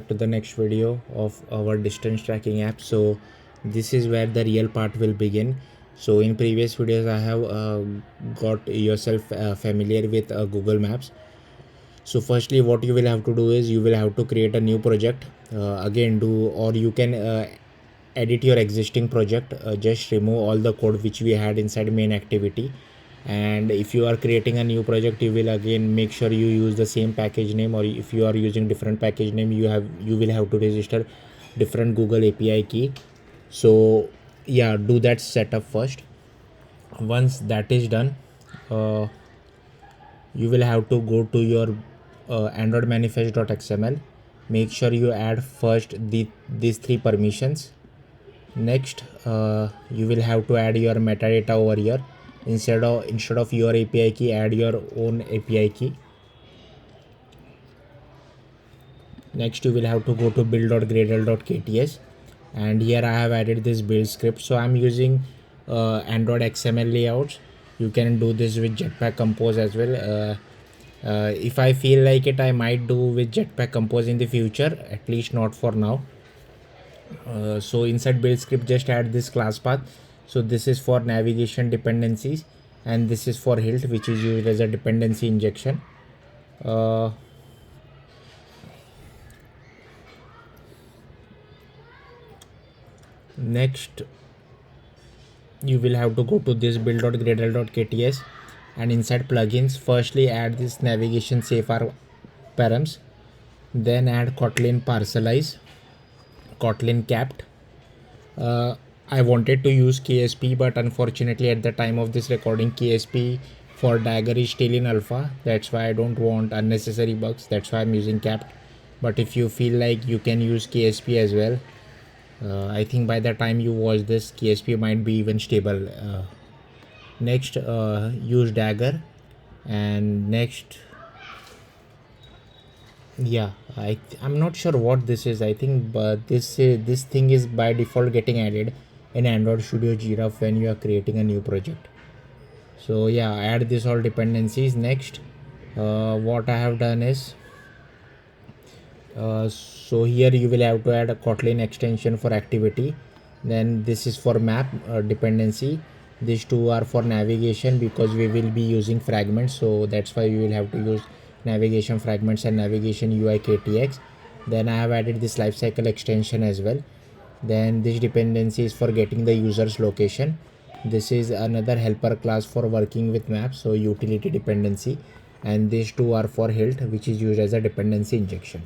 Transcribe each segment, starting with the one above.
to the next video of our distance tracking app. So this is where the real part will begin. So in previous videos I have got yourself familiar with Google Maps. So firstly what you will have to do is you will have to create a new project. Again do, or you can edit your existing project. Just remove all the code which we had inside main activity, and if you are creating a new project you will again make sure you use the same package name, or if you are using different package name you will have to register different Google API key. So yeah, do that setup first. Once that is done, uh, you will have to go to your android manifest.xml. Make sure you add first these three permissions. Next, you will have to add your metadata over here. Instead of your API key, add your own API key. Next, you will have to go to build.gradle.kts, and here I have added this build script. So I'm using Android XML layouts. You can do this with Jetpack Compose as well. If I feel like it, I might do with Jetpack Compose in the future, at least not for now. So inside build script just add this class path. So this is for navigation dependencies, and this is for hilt, which is used as a dependency injection. Next you will have to go to this build.gradle.kts, and inside plugins firstly add this navigation safer params, then add kotlin parcelize, kotlin capped. I wanted to use KSP, but unfortunately at the time of this recording KSP for Dagger is still in alpha. That's why I don't want unnecessary bugs. That's why I'm using capped. But if you feel like you can use KSP as well, I think by the time you watch this KSP might be even stable. Next, use Dagger, and next, yeah, I'm not sure what this is. I think but this thing is by default getting added in Android Studio Giraffe when you are creating a new project. So yeah, add this all dependencies. Next, what I have done is so here you will have to add a kotlin extension for activity. Then this is for map dependency. These two are for navigation because we will be using fragments, so that's why we will have to use navigation fragments and navigation UI KTX. Then I have added this lifecycle extension as well. Then this dependency is for getting the user's location. This is another helper class for working with maps, so utility dependency. And these two are for hilt, which is used as a dependency injection.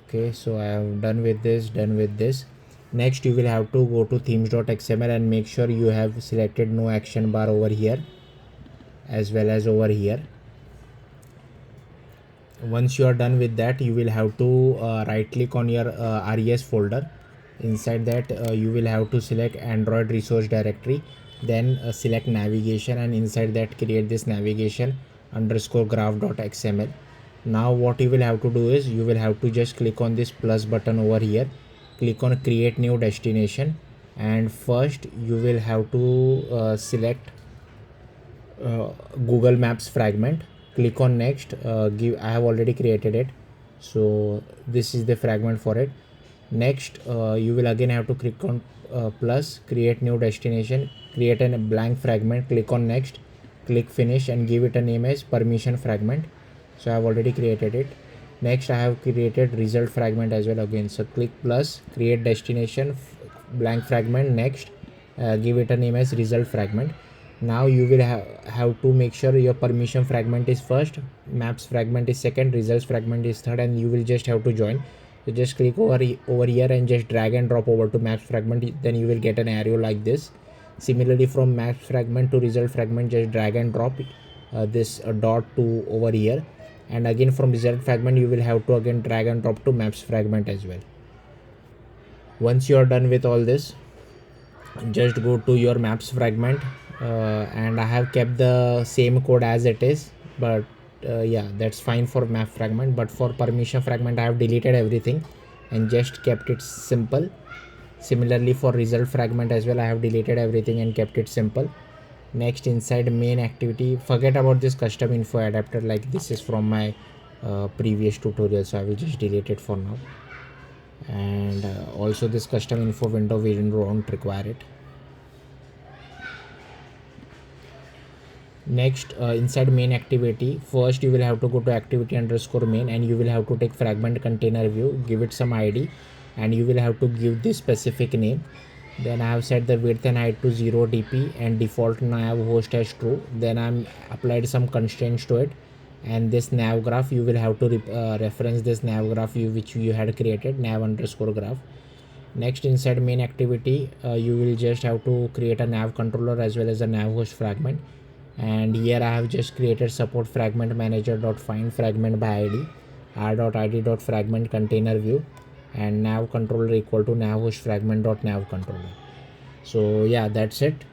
Okay, so I have done with this. Next you will have to go to themes.xml and make sure you have selected no action bar over here as well as over here. Once you are done with that, you will have to right click on your res folder. Inside that you will have to select Android resource directory, then select navigation, and inside that create this navigation underscore graph.xml. Now what you will have to do is you will have to just click on this plus button over here, click on create new destination, and first you will have to select Google Maps fragment. Click on next. I have already created it, so this is the fragment for it. Next you will again have to click on plus, create new destination, create a blank fragment, click on next, click finish, and give it a name as permission fragment. So I have already created it. Next I have created result fragment as well again. So click plus, create destination, blank fragment, next, give it a name as result fragment. Now you will have to make sure your permission fragment is first, maps fragment is second, results fragment is third, and you will just have to join. So just click over here and just drag and drop over to maps fragment, then you will get an arrow like this. Similarly from maps fragment to result fragment, just drag and drop this dot to over here, and again from result fragment you will have to again drag and drop to maps fragment as well. Once you are done with all this, just go to your maps fragment, and I have kept the same code as it is, but yeah, that's fine for map fragment. But for permission fragment I have deleted everything and just kept it simple. Similarly for result fragment as well, I have deleted everything and kept it simple. Next, inside main activity, forget about this custom info adapter, like this is from my previous tutorial, so I will just delete it for now. And also this custom info window, we don't require it. Next, inside main activity, first you will have to go to activity underscore main, and you will have to take fragment container view, give it some id, and you will have to give this specific name. Then I have set the width and height to 0 dp and default nav host as true. Then I'm applied some constraints to it, and this nav graph, you will have to reference this nav graph which you had created, nav underscore graph. Next, inside main activity, you will just have to create a nav controller as well as a nav host fragment. And here I have just created support fragment manager dot find fragment by id, r.id.fragment container view, and nav controller equal to nav host fragment dot nav controller. So yeah, that's it.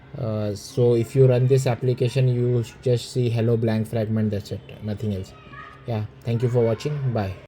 So if you run this application, you just see hello blank fragment, that's it, nothing else. Yeah, thank you for watching, bye.